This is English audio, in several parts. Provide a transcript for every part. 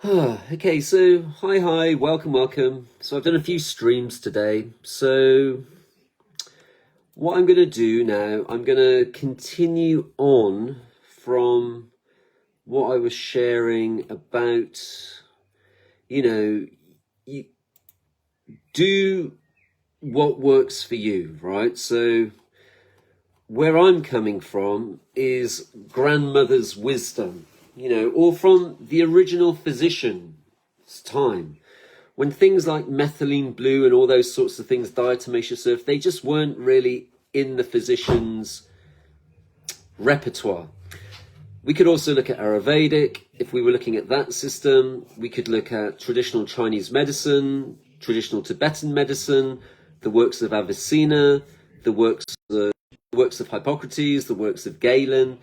Okay, so hi, welcome. So I've done a few streams today. So what I'm going to do now, I'm going to continue on from what I was sharing about, you do what works for you, right? So where I'm coming from is grandmother's wisdom, or from the original physician's time. When things like methylene blue and all those sorts of things, diatomaceous earth, they just weren't really in the physician's repertoire. We could also look at Ayurvedic. If we were looking at that system, we could look at traditional Chinese medicine, traditional Tibetan medicine, the works of Avicenna, the works of Hippocrates, the works of Galen.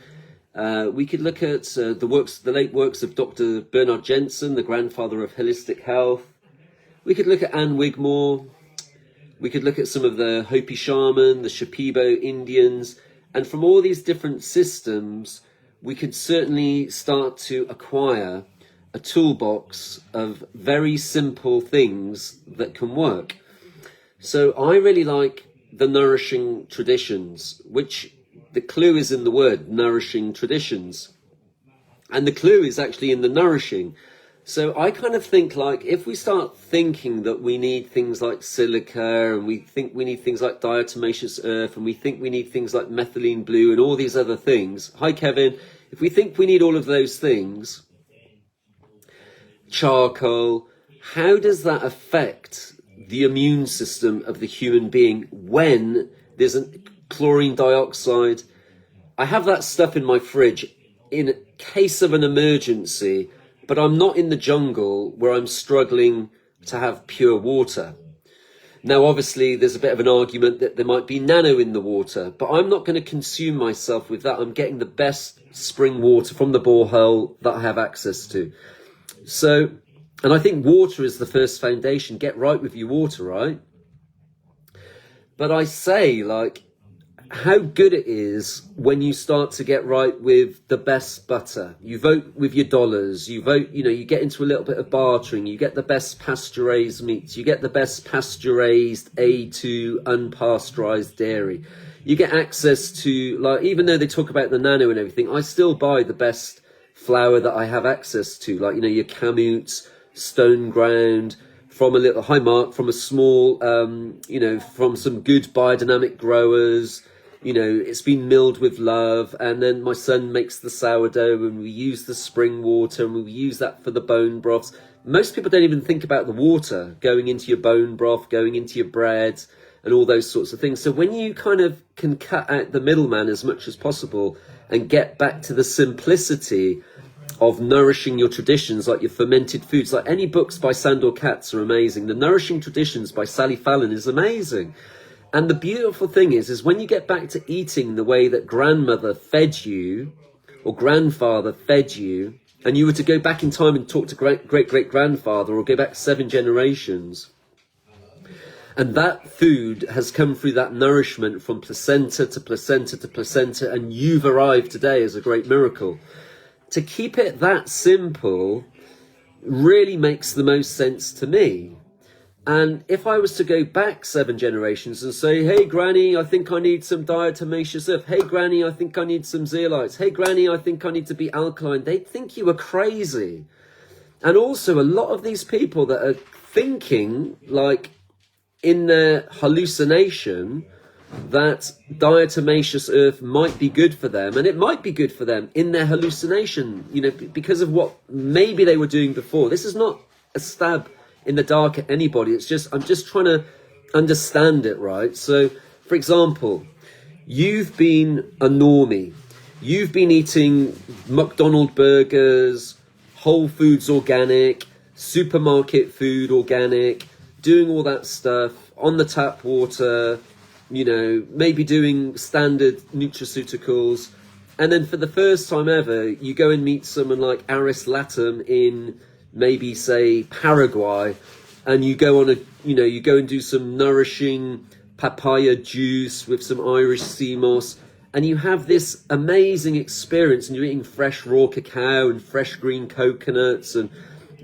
We could look at the late works of Dr. Bernard Jensen, the grandfather of holistic health. We could look at Anne Wigmore. We could look at some of the Hopi shaman, the Shipibo Indians. And from all these different systems, we could certainly start to acquire a toolbox of very simple things that can work. So I really like the nourishing traditions, which the clue is in the word nourishing traditions. And the clue is actually in the nourishing. So I kind of think, like, if we start thinking that we need things like silica, and we think we need things like diatomaceous earth, and we think we need things like methylene blue and all these other things. Hi, Kevin. If we think we need all of those things, charcoal, how does that affect the immune system of the human being when there's a chlorine dioxide? I have that stuff in my fridge in case of an emergency, but I'm not in the jungle where I'm struggling to have pure water. Now, obviously, there's a bit of an argument that there might be nano in the water, but I'm not going to consume myself with that. I'm getting the best spring water from the borehole that I have access to. So, and I think water is the first foundation. Get right with your water, right? But I say, like, how good it is when you start to get right with the best butter. You vote with your dollars, you vote, you get into a little bit of bartering, you get the best pasteurized meats, you get the best pasteurized A2 unpasteurized dairy. You get access to, like, even though they talk about the nano and everything, I still buy the best flour that I have access to, like, your Kamut's, stone ground, from a little, hi Mark, from a small, from some good biodynamic growers. It's been milled with love, and then my son makes the sourdough, and we use the spring water, and we use that for the bone broths. Most people don't even think about the water going into your bone broth, going into your bread, and all those sorts of things. So when you kind of can cut out the middleman as much as possible and get back to the simplicity of nourishing your traditions, like your fermented foods, like any books by Sandor Katz are amazing. The Nourishing Traditions by Sally Fallon is amazing. And the beautiful thing is when you get back to eating the way that grandmother fed you, or grandfather fed you, and you were to go back in time and talk to great-great-grandfather, or go back 7 generations, and that food has come through that nourishment from placenta to placenta to placenta, and you've arrived today as a great miracle. To keep it that simple really makes the most sense to me. And if I was to go back 7 generations and say, hey, Granny, I think I need some diatomaceous earth. Hey, Granny, I think I need some zeolites. Hey, Granny, I think I need to be alkaline. They'd think you were crazy. And also, a lot of these people that are thinking, like, in their hallucination, that diatomaceous earth might be good for them, and it might be good for them in their hallucination, because of what maybe they were doing before. This is not a stab in the dark at anybody. It's just, I'm just trying to understand it, right? So, for example, you've been a normie. You've been eating McDonald's burgers, Whole Foods organic, supermarket food organic, doing all that stuff, on the tap water, maybe doing standard nutraceuticals. And then for the first time ever, you go and meet someone like Aris Latham in maybe, say, Paraguay, and you go on you go and do some nourishing papaya juice with some Irish sea moss, and you have this amazing experience, and you're eating fresh raw cacao and fresh green coconuts, and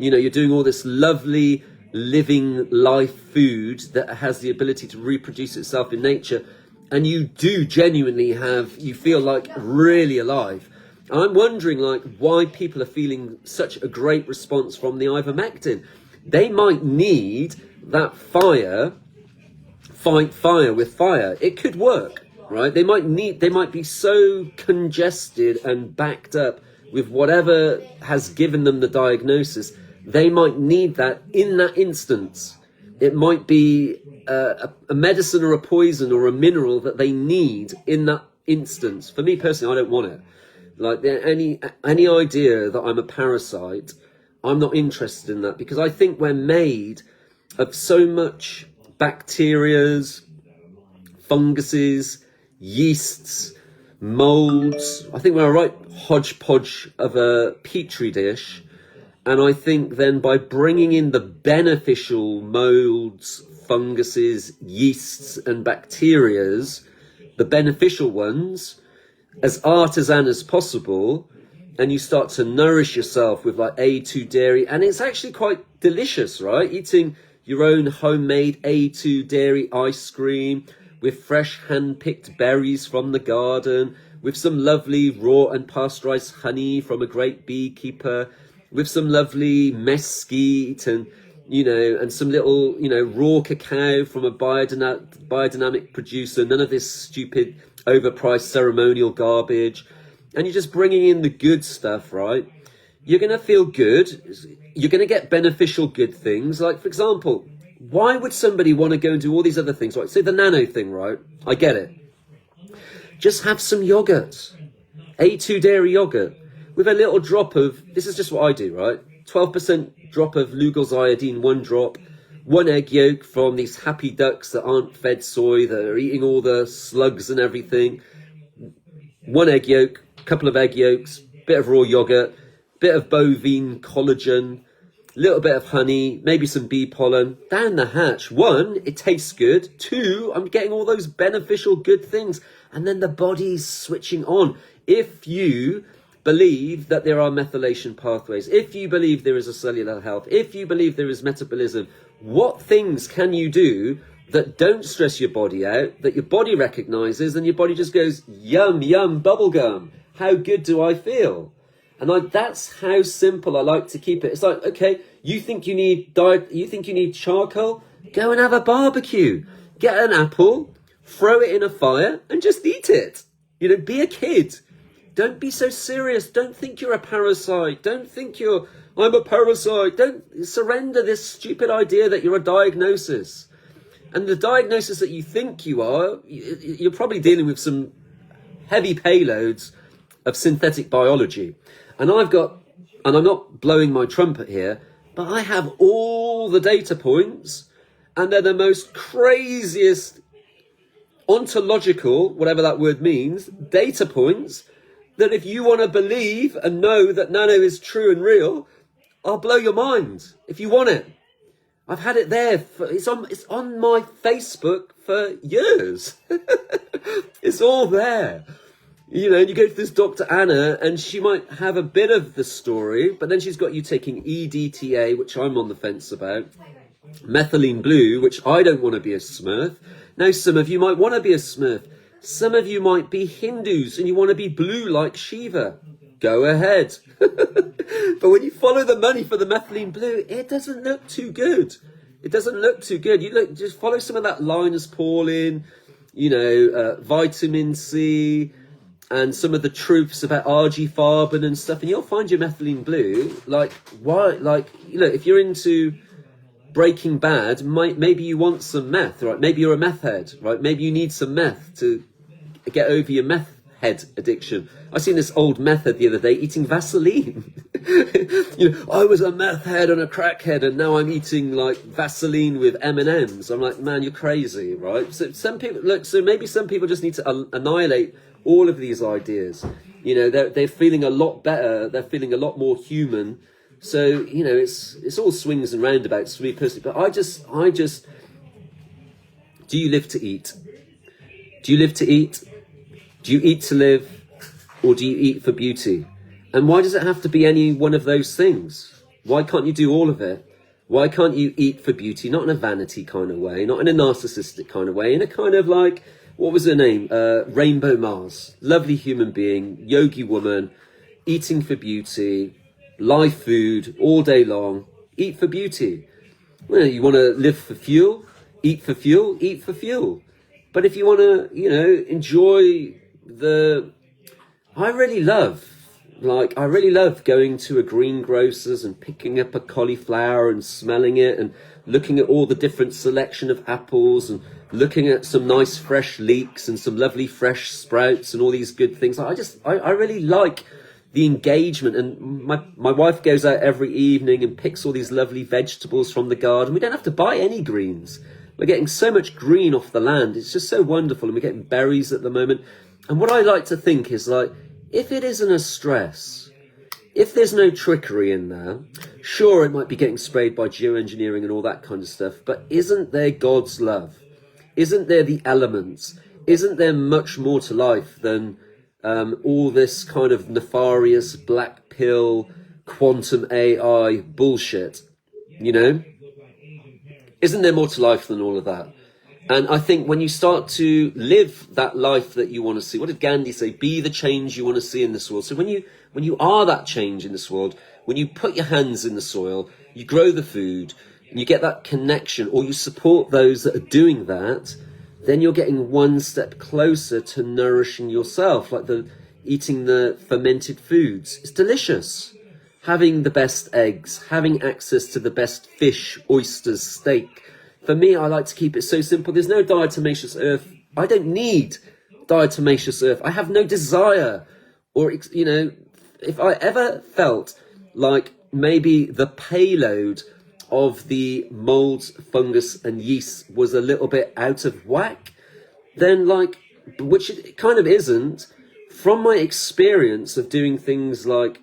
You know, you're doing all this lovely living life food that has the ability to reproduce itself in nature, and you do genuinely you feel like really alive. I'm wondering like why people are feeling such a great response from the ivermectin. They might need that fight fire with fire. It could work, right? They might be so congested and backed up with whatever has given them the diagnosis. They might need that in that instance. It might be a medicine or a poison or a mineral that they need in that instance. For me personally, I don't want it. Like any idea that I'm a parasite, I'm not interested in that, because I think we're made of so much bacterias, funguses, yeasts, molds. I think we're a right hodgepodge of a petri dish. And I think then by bringing in the beneficial molds, funguses, yeasts and bacterias, the beneficial ones, as artisan as possible, and you start to nourish yourself with like A2 dairy, and it's actually quite delicious, right? Eating your own homemade A2 dairy ice cream with fresh hand-picked berries from the garden, with some lovely raw and pasteurized honey from a great beekeeper, with some lovely mesquite and, you know, and some little, you know, raw cacao from a biodynamic producer, none of this stupid overpriced ceremonial garbage. And you're just bringing in the good stuff, right? You're going to feel good. You're going to get beneficial good things. Like, for example, why would somebody want to go and do all these other things? Right? Say the nano thing, right? I get it. Just have some yogurt. A2 dairy yogurt with a little drop of, this is just what I do, right? 12% drop of Lugol's iodine, 1 drop, 1 egg yolk from these happy ducks that aren't fed soy, that are eating all the slugs and everything. 1 egg yolk, couple of egg yolks, bit of raw yogurt, bit of bovine collagen, little bit of honey, maybe some bee pollen, down the hatch. 1, it tastes good. 2, I'm getting all those beneficial good things. And then the body's switching on. If you believe that there are methylation pathways, if you believe there is a cellular health, if you believe there is metabolism, what things can you do that don't stress your body out, that your body recognizes, and your body just goes, yum, yum, bubblegum. How good do I feel? And that's how simple I like to keep it. It's like, okay, you think you need charcoal? Go and have a barbecue. Get an apple, throw it in a fire, and just eat it. You know, be a kid. Don't be so serious. Don't think you're a parasite. Don't think I'm a parasite. Don't surrender this stupid idea that you're a diagnosis. And the diagnosis that you think you are, you're probably dealing with some heavy payloads of synthetic biology. And I'm not blowing my trumpet here, but I have all the data points, and they're the most craziest ontological, whatever that word means, data points, that if you want to believe and know that nano is true and real, I'll blow your mind if you want it. I've had it there. It's on my Facebook for years. It's all there. You know, you go to this Dr. Anna, and she might have a bit of the story, but then she's got you taking EDTA, which I'm on the fence about, methylene blue, which I don't want to be a Smurf. Now, some of you might want to be a Smurf. Some of you might be Hindus and you want to be blue like Shiva. Go ahead. But when you follow the money for the methylene blue, it doesn't look too good. It doesn't look too good. Just follow some of that Linus Pauling, you know, vitamin C, and some of the truths about argyfarben and stuff, and you'll find your methylene blue. Like, why? Like, you know, if you're into Breaking Bad, maybe you want some meth, right? Maybe you're a meth head, right? Maybe you need some meth to get over your meth head addiction. I seen this old meth head the other day eating Vaseline. You know, I was a meth head and a crackhead, and now I'm eating like Vaseline with M&Ms. I'm like, man, you're crazy, right? So some people maybe some people just need to annihilate all of these ideas. You know, they're feeling a lot better. They're feeling a lot more human. So, you know, it's all swings and roundabouts for me personally. But I just, do you live to eat? Do you live to eat? Do you eat to live? Or do you eat for beauty? And why does it have to be any one of those things? Why can't you do all of it? Why can't you eat for beauty? Not in a vanity kind of way, not in a narcissistic kind of way, in a kind of like, what was her name? Rainbow Mars. Lovely human being, yogi woman, eating for beauty, live food all day long, eat for beauty. Well, you want to live for fuel, eat for fuel, eat for fuel. But if you want to, you know, enjoy I really love going to a greengrocer's and picking up a cauliflower and smelling it and looking at all the different selection of apples and looking at some nice fresh leeks and some lovely fresh sprouts and all these good things. I really like the engagement, and my wife goes out every evening and picks all these lovely vegetables from the garden. We don't have to buy any greens. We're getting so much green off the land. It's just so wonderful, and we're getting berries at the moment. And what I like to think is, like, if it isn't a stress, if there's no trickery in there, sure, it might be getting sprayed by geoengineering and all that kind of stuff, but isn't there God's love? Isn't there the elements? Isn't there much more to life than all this kind of nefarious black pill quantum AI bullshit? You know, isn't there more to life than all of that? And I think when you start to live that life that you want to see, what did Gandhi say? Be the change you want to see in this world. So when you are that change in this world, when you put your hands in the soil, you grow the food, and you get that connection, or you support those that are doing that, then you're getting one step closer to nourishing yourself, like eating the fermented foods. It's delicious. Having the best eggs, having access to the best fish, oysters, steak. For me, I like to keep it so simple. There's no diatomaceous earth. I don't need diatomaceous earth. I have no desire, or, you know, if I ever felt like maybe the payload of the molds, fungus and yeast was a little bit out of whack, then, like, which it kind of isn't, from my experience of doing things like,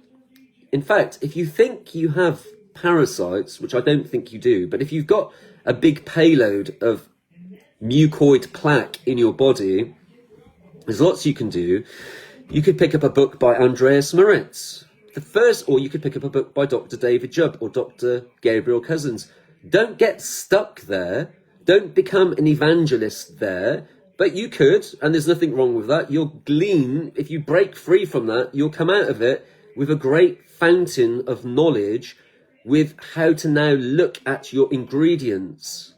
in fact, if you think you have parasites, which I don't think you do, but if you've got a big payload of mucoid plaque in your body, there's lots you can do. You could pick up a book by Andreas Moritz. Or you could pick up a book by Dr. David Jubb or Dr. Gabriel Cousins. Don't get stuck there. Don't become an evangelist there. But you could, and there's nothing wrong with that. You'll glean, if you break free from that, you'll come out of it with a great fountain of knowledge with how to now look at your ingredients.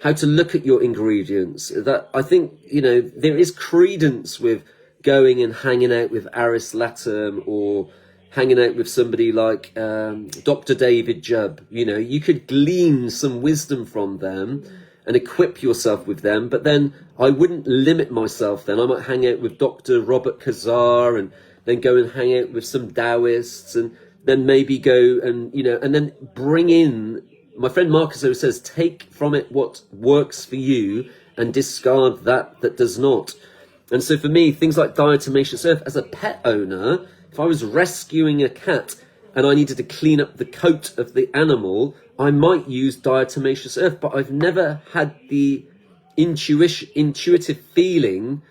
That, I think, you know, there is credence with going and hanging out with Aris Latam or hanging out with somebody like Dr. David Jubb. You know, you could glean some wisdom from them and equip yourself with them, but then I wouldn't limit myself then. I might hang out with Dr. Robert Kazar and then go and hang out with some Taoists and then maybe go and, you know, and then bring in, my friend Marcus always says, take from it what works for you and discard that does not. And so for me, things like diatomaceous earth, as a pet owner, if I was rescuing a cat and I needed to clean up the coat of the animal, I might use diatomaceous earth, but I've never had the intuitive feeling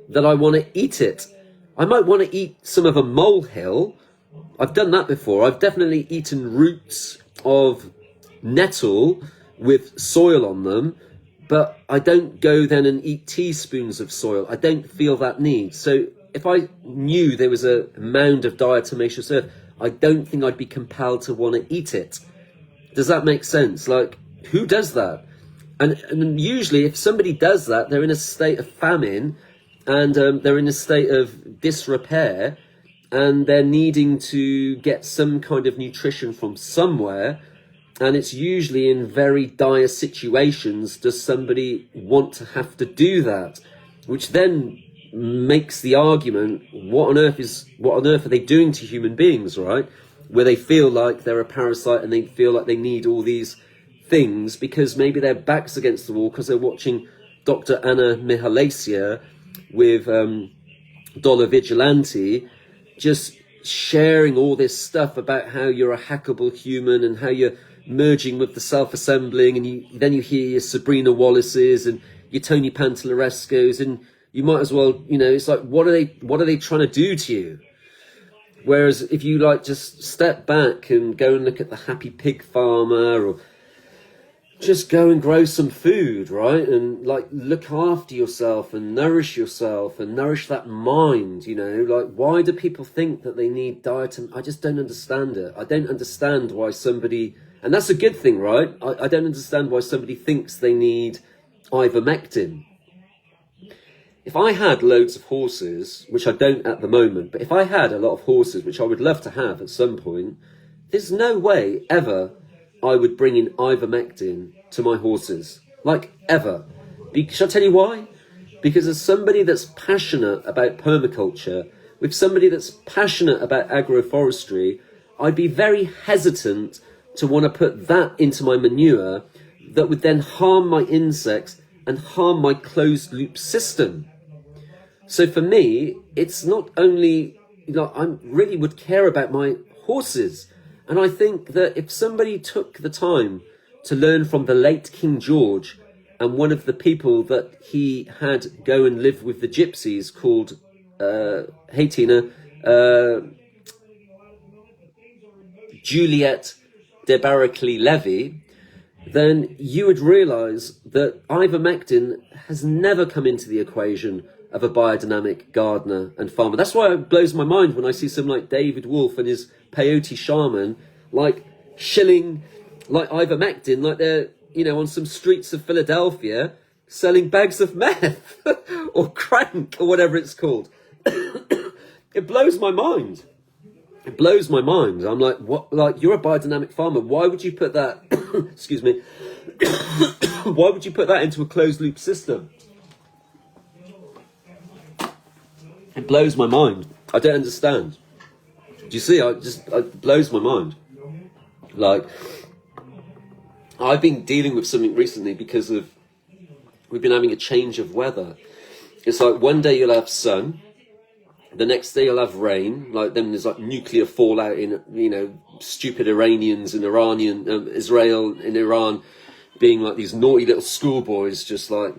that I want to eat it. I might want to eat some of a molehill. I've done that before. I've definitely eaten roots of nettle with soil on them, but I don't go then and eat teaspoons of soil. I don't feel that need. So if I knew there was a mound of diatomaceous earth, I don't think I'd be compelled to want to eat it. Does that make sense? Like, who does that? And usually if somebody does that, they're in a state of famine and they're in a state of disrepair and they're needing to get some kind of nutrition from somewhere. And it's usually in very dire situations does somebody want to have to do that, which then makes the argument, what on earth are they doing to human beings, right? Where they feel like they're a parasite and they feel like they need all these things because maybe their back's against the wall because they're watching Dr. Anna Mihalaisia with Dollar Vigilante just sharing all this stuff about how you're a hackable human and how you're merging with the self-assembling, and then you hear your Sabrina Wallaces and your Tony Pantallerescos, and you might as well, you know, it's like, what are they trying to do to you? Whereas if you like just step back and go and look at the happy pig farmer, or just go and grow some food, right? And like look after yourself and nourish that mind, you know? Like, why do people think that they need diet? I just don't understand it. I don't understand why somebody, and that's a good thing, right? I don't understand why somebody thinks they need ivermectin. If I had loads of horses, which I don't at the moment, but if I had a lot of horses, which I would love to have at some point, there's no way ever I would bring in ivermectin to my horses. Like, ever. Shall I tell you why? Because as somebody that's passionate about permaculture, with somebody that's passionate about agroforestry, I'd be very hesitant to want to put that into my manure that would then harm my insects and harm my closed loop system. So for me, it's not only, you know, I really would care about my horses. And I think that if somebody took the time to learn from the late King George and one of the people that he had go and live with the gypsies called, hey Tina, Juliet de Barraclay-Levy, then you would realise that ivermectin has never come into the equation of a biodynamic gardener and farmer. That's why it blows my mind when I see someone like David Wolf and his peyote shaman like shilling like ivermectin, like they're, you know, on some streets of Philadelphia selling bags of meth or crank or whatever it's called. It blows my mind. It blows my mind. I'm like, what? Like, you're a biodynamic farmer. Why would you put that? Excuse me. Why would you put that into a closed loop system? It blows my mind. I don't understand. Do you see? It blows my mind. Like, I've been dealing with something recently because we've been having a change of weather. It's like one day you'll have sun, the next day you'll have rain. Like, then there's like nuclear fallout in, you know, stupid Iranians and Israel and Iran being like these naughty little schoolboys, just like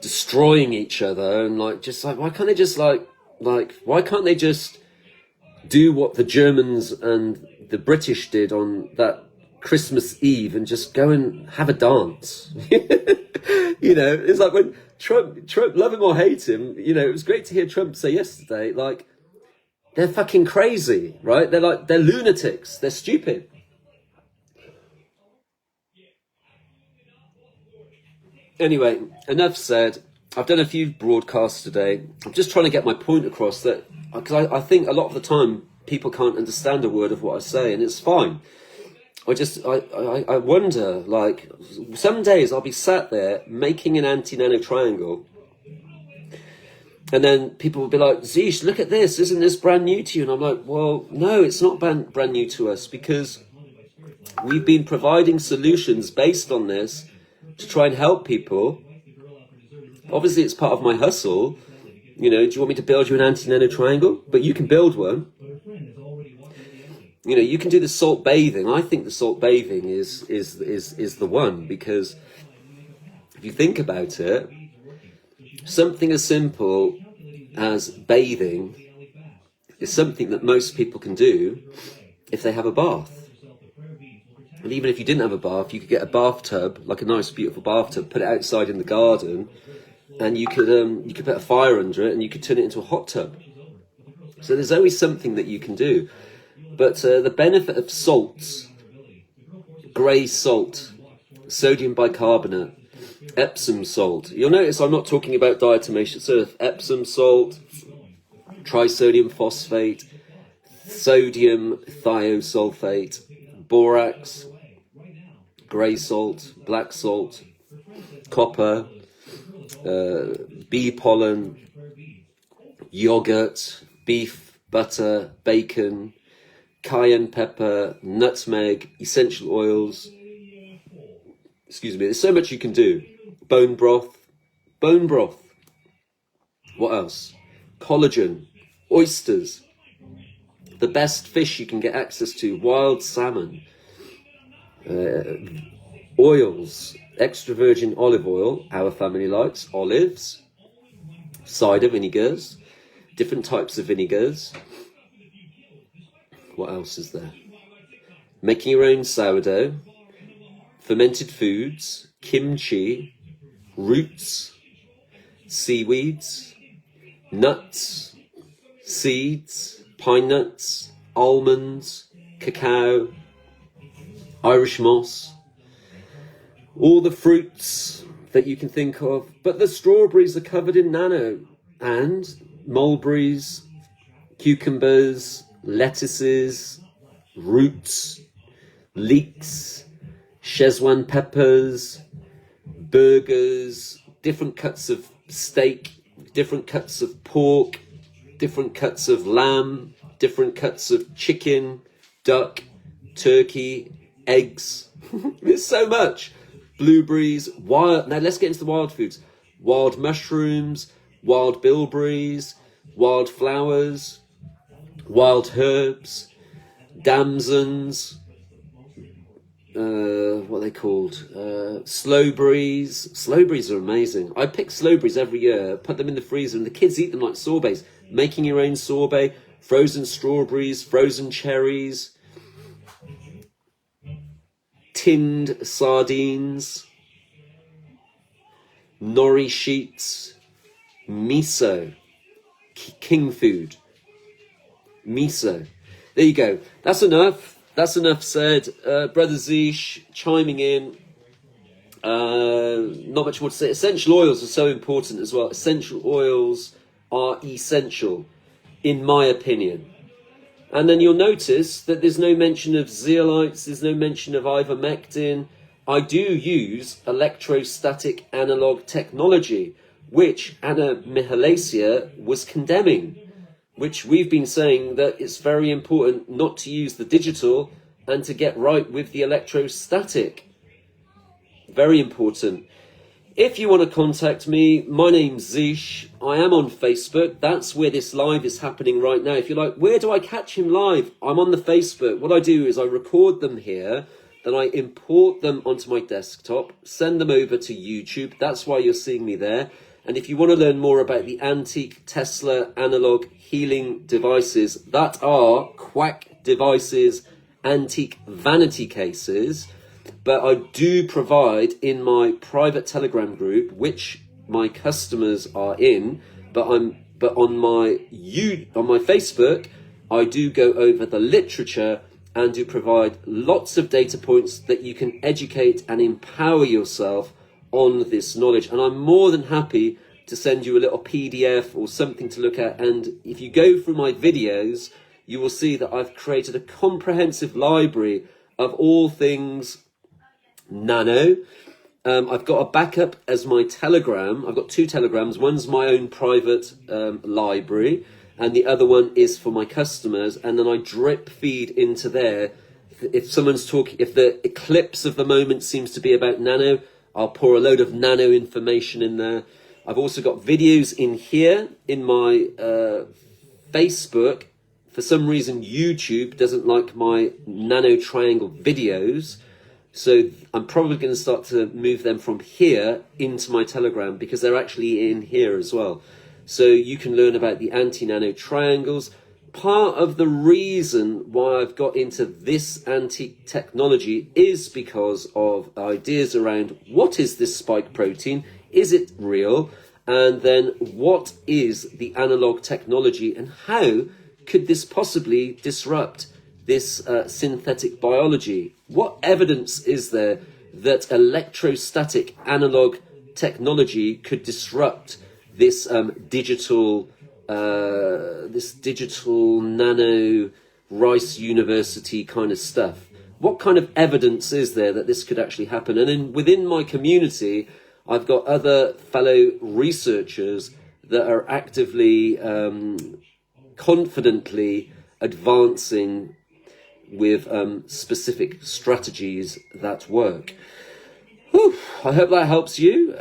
destroying each other, and like, just like, why can't they just why can't they just do what the Germans and the British did on that Christmas Eve and just go and have a dance? You know, it's like when Trump, love him or hate him, you know, it was great to hear Trump say yesterday, like, they're fucking crazy, right? They're lunatics, they're stupid. Anyway, enough said. I've done a few broadcasts today. I'm just trying to get my point across, that because I think a lot of the time people can't understand a word of what I say, and it's fine. I wonder, like, some days I'll be sat there making an anti-nano triangle, and then people will be like, Zeesh, look at this, isn't this brand new to you? And I'm like, well, no, it's not brand new to us, because we've been providing solutions based on this to try and help people. Obviously, it's part of my hustle. You know, do you want me to build you an anti-nano triangle? But you can build one. You know, you can do the salt bathing. I think the salt bathing is the one, because if you think about it, something as simple as bathing is something that most people can do if they have a bath. And even if you didn't have a bath, you could get a bathtub, like a nice, beautiful bathtub, put it outside in the garden, and you could put a fire under it, and you could turn it into a hot tub. So there's always something that you can do. But the benefit of salts, grey salt, sodium bicarbonate, Epsom salt. You'll notice I'm not talking about diatomaceous. So Epsom salt, trisodium phosphate, sodium thiosulfate, borax, grey salt, black salt, copper, bee pollen, yogurt, beef, butter, bacon, cayenne pepper, nutmeg, essential oils. Excuse me, there's so much you can do. Bone broth. What else? Collagen, oysters, the best fish you can get access to, wild salmon, oils, extra virgin olive oil, our family likes, olives, cider vinegars, different types of vinegars, What else is there? Making your own sourdough, fermented foods, kimchi, roots, seaweeds, nuts, seeds, pine nuts, almonds, cacao, Irish moss, all the fruits that you can think of. But the strawberries are covered in nano, and mulberries, cucumbers, lettuces, roots, leeks, Szechuan peppers, burgers, different cuts of steak, different cuts of pork, different cuts of lamb, different cuts of chicken, duck, turkey, eggs. There's so much. Blueberries, wild. Now let's get into the wild foods. Wild mushrooms, wild bilberries, wild flowers, wild herbs, damsons, what are they called? Slowberries. Slowberries are amazing. I pick slowberries every year, put them in the freezer, and the kids eat them like sorbets. Making your own sorbet, frozen strawberries, frozen cherries, tinned sardines, nori sheets, miso, king food, miso. There you go. That's enough. That's enough said. Brother Zish chiming in. Not much more to say. Essential oils are so important as well. Essential oils are essential, in my opinion. And then you'll notice that there's no mention of zeolites, there's no mention of ivermectin. I do use electrostatic analog technology, which Anna Mihalacea was condemning, which we've been saying that it's very important not to use the digital and to get right with the electrostatic. Very important. If you want to contact me, my name's Zish. I am on Facebook. That's where this live is happening right now. If you're like, where do I catch him live? I'm on the Facebook. What I do is I record them here, then I import them onto my desktop, send them over to YouTube. That's why you're seeing me there. And if you want to learn more about the antique Tesla analog healing devices, that are quack devices, antique vanity cases, but I do provide in my private Telegram group, which my customers are in, but on my Facebook, I do go over the literature and do provide lots of data points that you can educate and empower yourself on this knowledge. And I'm more than happy to send you a little PDF or something to look at. And if you go through my videos, you will see that I've created a comprehensive library of all things nano. I've got a backup as my Telegram. I've got two Telegrams. One's my own private library, and the other one is for my customers. And then I drip feed into there. If someone's talking, if the eclipse of the moment seems to be about nano, I'll pour a load of nano information in there. I've also got videos in here in my Facebook. For some reason, YouTube doesn't like my nano triangle videos. So I'm probably going to start to move them from here into my Telegram because they're actually in here as well. So you can learn about the anti-nano triangles. Part of the reason why I've got into this antique technology is because of ideas around what is this spike protein? Is it real? And then what is the analog technology and how could this possibly disrupt this synthetic biology? What evidence is there that electrostatic analog technology could disrupt this digital nano Rice University kind of stuff? What kind of evidence is there that this could actually happen? And then within my community, I've got other fellow researchers that are actively, confidently advancing with specific strategies that work. Whew, I hope that helps you.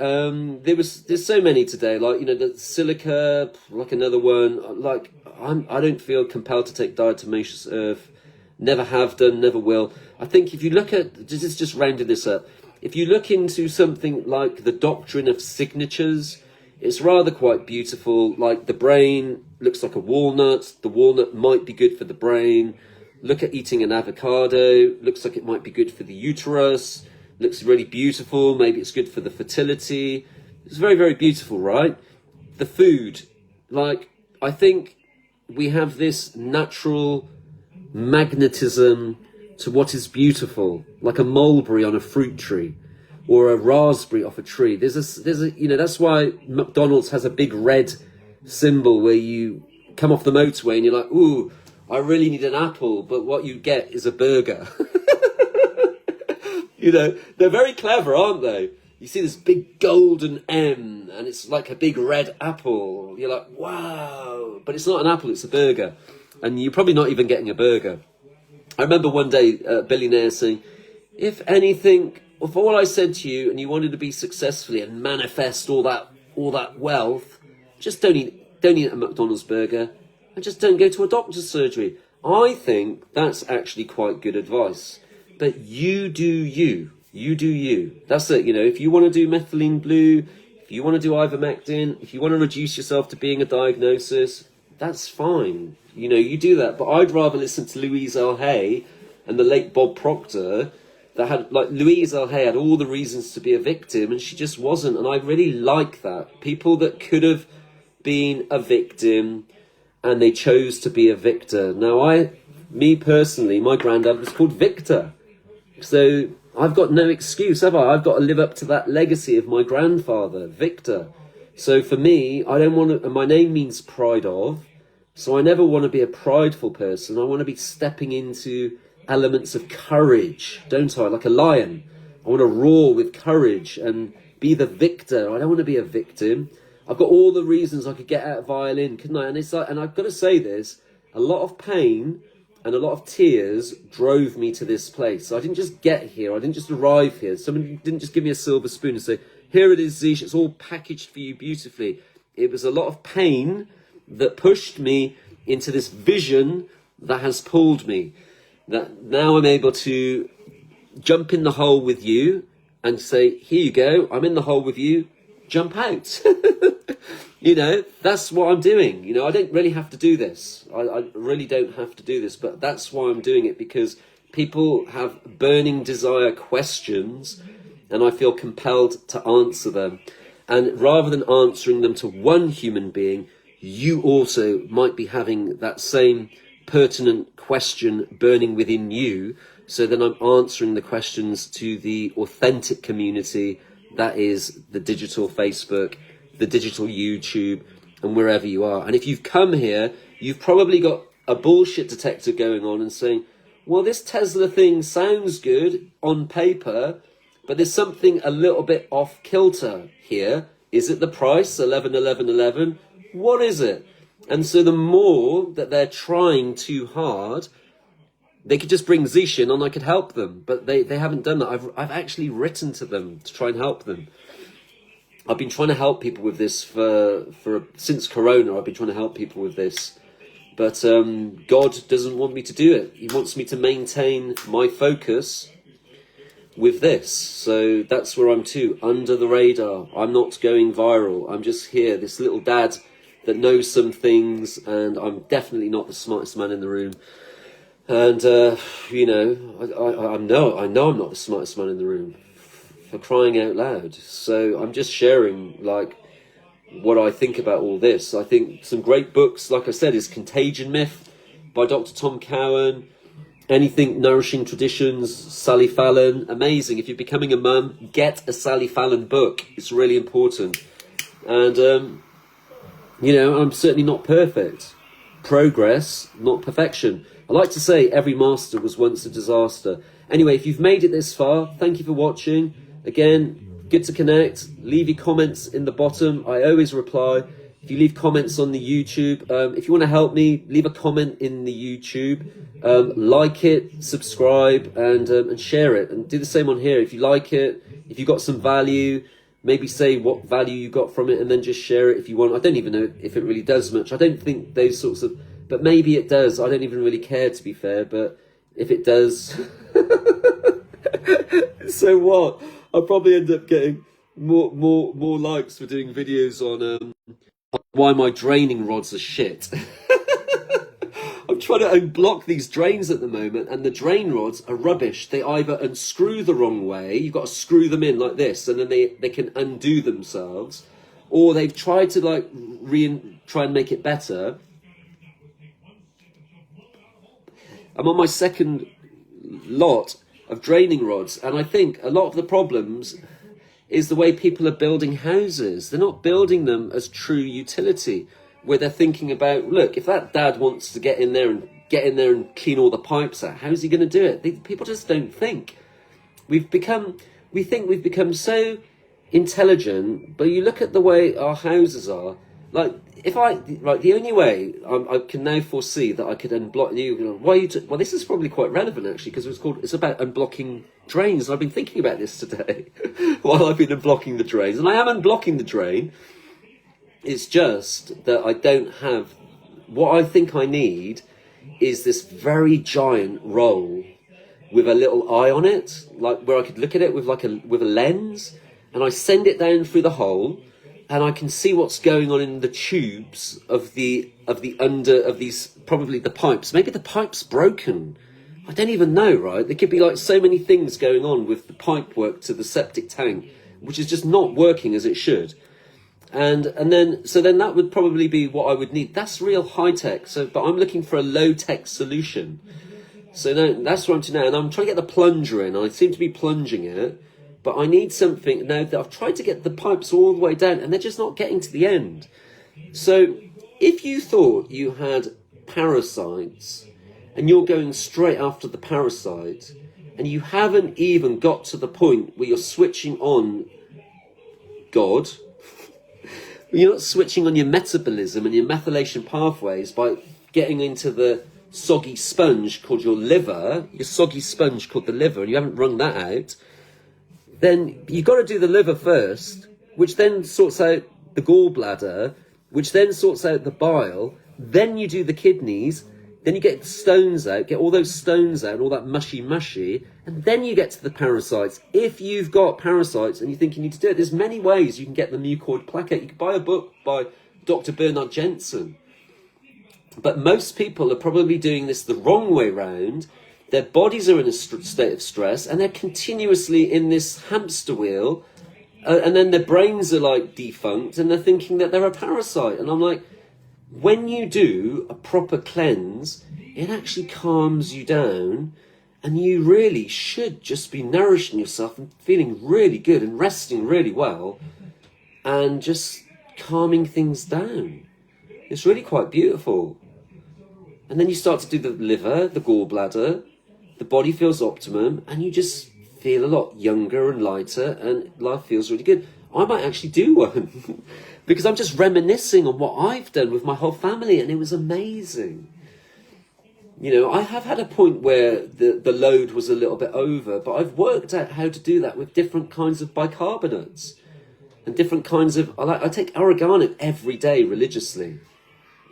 There's so many today, like, you know, the silica, like another one. Like, I don't feel compelled to take diatomaceous earth. Never have done, never will. I think if you look at, just rounded this up, if you look into something like the doctrine of signatures, it's rather quite beautiful. Like the brain looks like a walnut. The walnut might be good for the brain. Look at eating an avocado. Looks like it might be good for the uterus. Looks really beautiful. Maybe it's good for the fertility. It's very, very beautiful, right? The food, like, I think we have this natural magnetism to what is beautiful, like a mulberry on a fruit tree or a raspberry off a tree. There's a, you know, that's why McDonald's has a big red symbol where you come off the motorway and you're like, ooh, I really need an apple, but what you get is a burger. You know, they're very clever, aren't they? You see this big golden M, and it's like a big red apple. You're like, wow. But it's not an apple, it's a burger. And you're probably not even getting a burger. I remember one day a billionaire saying, if anything, if all I said to you and you wanted to be successfully and manifest all that wealth, just don't eat a McDonald's burger and just don't go to a doctor's surgery. I think that's actually quite good advice. But you do you. You do you. That's it. You know, if you want to do methylene blue, if you want to do ivermectin, if you want to reduce yourself to being a diagnosis, that's fine. You know, you do that. But I'd rather listen to Louise L. Hay and the late Bob Proctor, that had, like, Louise L. Hay had all the reasons to be a victim and she just wasn't. And I really like that. People that could have been a victim and they chose to be a victor. Now, me personally, my granddad was called Victor. So I've got no excuse, have I? I've got to live up to that legacy of my grandfather, Victor. So for me, I don't want to, and my name means pride of, so I never want to be a prideful person. I want to be stepping into elements of courage, don't I? Like a lion. I want to roar with courage and be the victor. I don't want to be a victim. I've got all the reasons I could get out of violin, couldn't I? And it's like, and I've got to say this, a lot of pain and a lot of tears drove me to this place. I didn't just get here. I didn't just arrive here. Somebody didn't just give me a silver spoon and say, here it is, Zish, it's all packaged for you beautifully. It was a lot of pain that pushed me into this vision that has pulled me. That now I'm able to jump in the hole with you and say, here you go, I'm in the hole with you, jump out. You know, that's what I'm doing. You know, I don't really have to do this. I really don't have to do this, but that's why I'm doing it, because people have burning desire questions and I feel compelled to answer them. And rather than answering them to one human being, you also might be having that same pertinent question burning within you. So then I'm answering the questions to the authentic community that is the digital Facebook, the digital YouTube, and wherever you are. And if you've come here, you've probably got a bullshit detector going on and saying, well, this Tesla thing sounds good on paper, but there's something a little bit off kilter here. Is it the price, 11,11,11? What is it? And so the more that they're trying too hard, they could just bring Zish in and I could help them. But they haven't done that. I've actually written to them to try and help them. I've been trying to help people with this since Corona. I've been trying to help people with this. But God doesn't want me to do it. He wants me to maintain my focus with this. So that's where I'm too, under the radar. I'm not going viral. I'm just here, this little dad that knows some things, and I'm definitely not the smartest man in the room. And, you know, I know I'm not the smartest man in the room, for crying out loud. So I'm just sharing, like, what I think about all this. I think some great books, like I said, is Contagion Myth by Dr. Tom Cowan. Anything Nourishing Traditions, Sally Fallon. Amazing. If you're becoming a mum, get a Sally Fallon book. It's really important. And, you know, I'm certainly not perfect. Progress, not perfection. I like to say every master was once a disaster. Anyway, if you've made it this far, thank you for watching. Again, good to connect. Leave your comments in the bottom. I always reply. If you leave comments on the YouTube, if you want to help me, leave a comment in the YouTube. Like it, subscribe, and share it. And do the same on here. If you like it, if you got some value, maybe say what value you got from it, and then just share it if you want. I don't even know if it really does much. I don't think those sorts of... But maybe it does. I don't even really care, to be fair. But if it does... so what? I'll probably end up getting more likes for doing videos on why my draining rods are shit. I'm trying to unblock these drains at the moment, and the drain rods are rubbish. They either unscrew the wrong way, you've got to screw them in like this, and then they can undo themselves, or they've tried to like try and make it better. I'm on my second lot of draining rods, and I think a lot of the problems is the way people are building houses. They're not building them as true utility, where they're thinking about, look, if that dad wants to get in there and clean all the pipes out, how's he going to do it? People just don't think. We think we've become so intelligent, but you look at the way our houses are. Like, the only way I can now foresee that I could unblock you. Well, this is probably quite relevant actually, because it's about unblocking drains. And I've been thinking about this today while I've been unblocking the drains, and I am unblocking the drain. It's just that I don't have what I think I need is this very giant roll with a little eye on it, like where I could look at it with a lens, and I send it down through the hole, and I can see what's going on in the tubes of these, probably the pipes. Maybe the pipe's broken. I don't even know, right? There could be like so many things going on with the pipe work to the septic tank, which is just not working as it should. And then that would probably be what I would need. That's real high tech. But I'm looking for a low tech solution. So now that's what I'm doing now, and I'm trying to get the plunger in. I seem to be plunging it. But I need something now that I've tried to get the pipes all the way down, and they're just not getting to the end. So if you thought you had parasites and you're going straight after the parasite, and you haven't even got to the point where you're switching on God, you're not switching on your metabolism and your methylation pathways by getting into the soggy sponge called your liver, your soggy sponge called the liver, and you haven't wrung that out, then you've got to do the liver first, which then sorts out the gallbladder, which then sorts out the bile. Then you do the kidneys, then you get the stones out, get all those stones out, all that mushy, and then you get to the parasites. If you've got parasites and you think you need to do it, there's many ways you can get the mucoid plaquette. You can buy a book by Dr. Bernard Jensen. But most people are probably doing this the wrong way round. Their bodies are in a state of stress, and they're continuously in this hamster wheel, and then their brains are like defunct, and they're thinking that they're a parasite. And I'm like, when you do a proper cleanse, it actually calms you down, and you really should just be nourishing yourself and feeling really good and resting really well, and just calming things down. It's really quite beautiful. And then you start to do the liver, the gallbladder. The body feels optimum, and you just feel a lot younger and lighter, and life feels really good. I might actually do one because I'm just reminiscing on what I've done with my whole family, and it was amazing. You know, I have had a point where the load was a little bit over, but I've worked out how to do that with different kinds of bicarbonates and different kinds of... I take oregano every day religiously.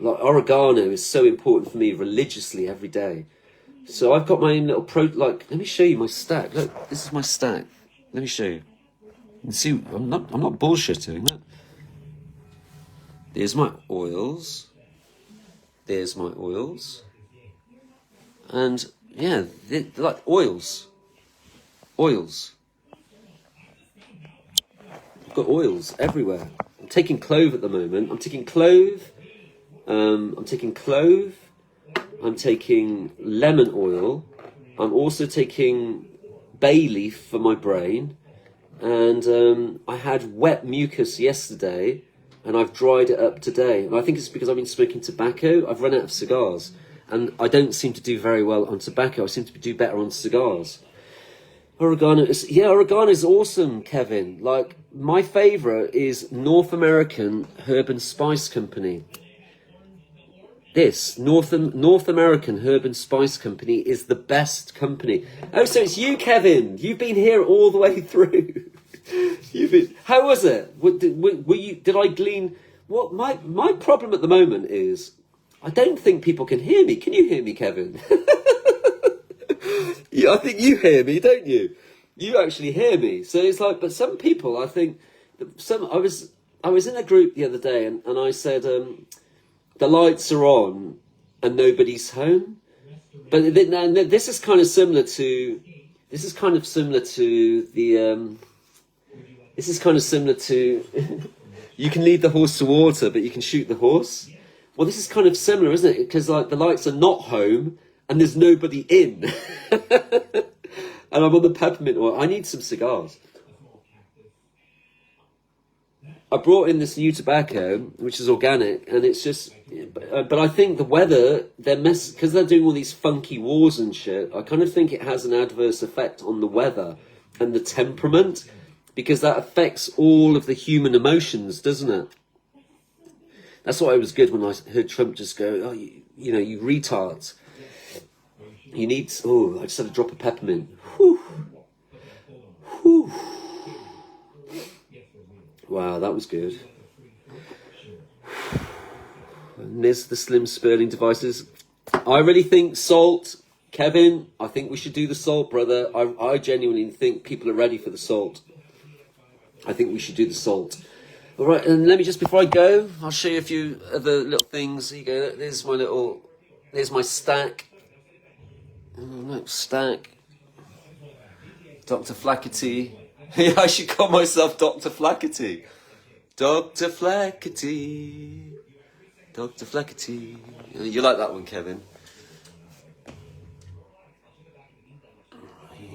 Like, oregano is so important for me religiously every day. So I've got my own little let me show you my stack. Look, this is my stack. Let me show you. And see, I'm not bullshitting that. There's my oils. There's my oils. And yeah, like oils. Oils. I've got oils everywhere. I'm taking clove at the moment. I'm taking clove. I'm taking lemon oil. I'm also taking bay leaf for my brain. And I had wet mucus yesterday, and I've dried it up today. And I think it's because I've been smoking tobacco. I've run out of cigars, and I don't seem to do very well on tobacco. I seem to do better on cigars. Oregano is awesome, Kevin. Like, my favourite is North American Herb and Spice Company. This North American Herb and Spice Company is the best company. Oh, so it's you, Kevin. You've been here all the way through. How was it? Did I glean? What my problem at the moment is, I don't think people can hear me. Can you hear me, Kevin? Yeah, I think you hear me, don't you? You actually hear me. So it's like, but some people, I think, I was in a group the other day, and I said, the lights are on, and nobody's home. But this is kind of similar to this is kind of similar to the this is kind of similar to you can lead the horse to water, but you can shoot the horse. Well, this is kind of similar, isn't it? Because like the lights are not home and there's nobody in, and I'm on the peppermint oil. I need some cigars. I brought in this new tobacco, which is organic, and it's just, but I think the weather, because they're doing all these funky wars and shit, I kind of think it has an adverse effect on the weather and the temperament, because that affects all of the human emotions, doesn't it? That's why it was good when I heard Trump just go, oh, you know, you retards. You need, oh, I just had a drop of peppermint. Whew. Whew. Wow, that was good. And there's the slim Sperling devices. I really think salt, Kevin, I think we should do the salt, brother. I genuinely think people are ready for the salt. I think we should do the salt. All right, and let me just, before I go, I'll show you a few other little things. Here you go, there's my stack. Oh, look, stack. Dr. Flaherty. Yeah, I should call myself Dr. Flaherty. Dr. Flaherty. Dr. Flaherty. You like that one, Kevin?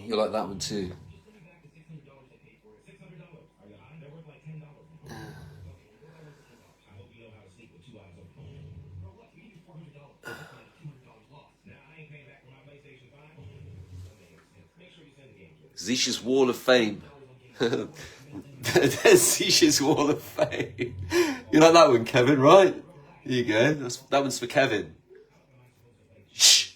You like that one too? Zisha's Wall of Fame. There's Zisha's Wall of Fame. You like that one, Kevin, right? Here you go. That one's for Kevin. Shh.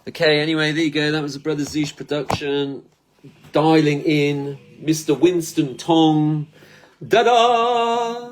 Okay, anyway, there you go. That was a Brother Zish production. Dialing in Mr. Winston Tong. Da-da!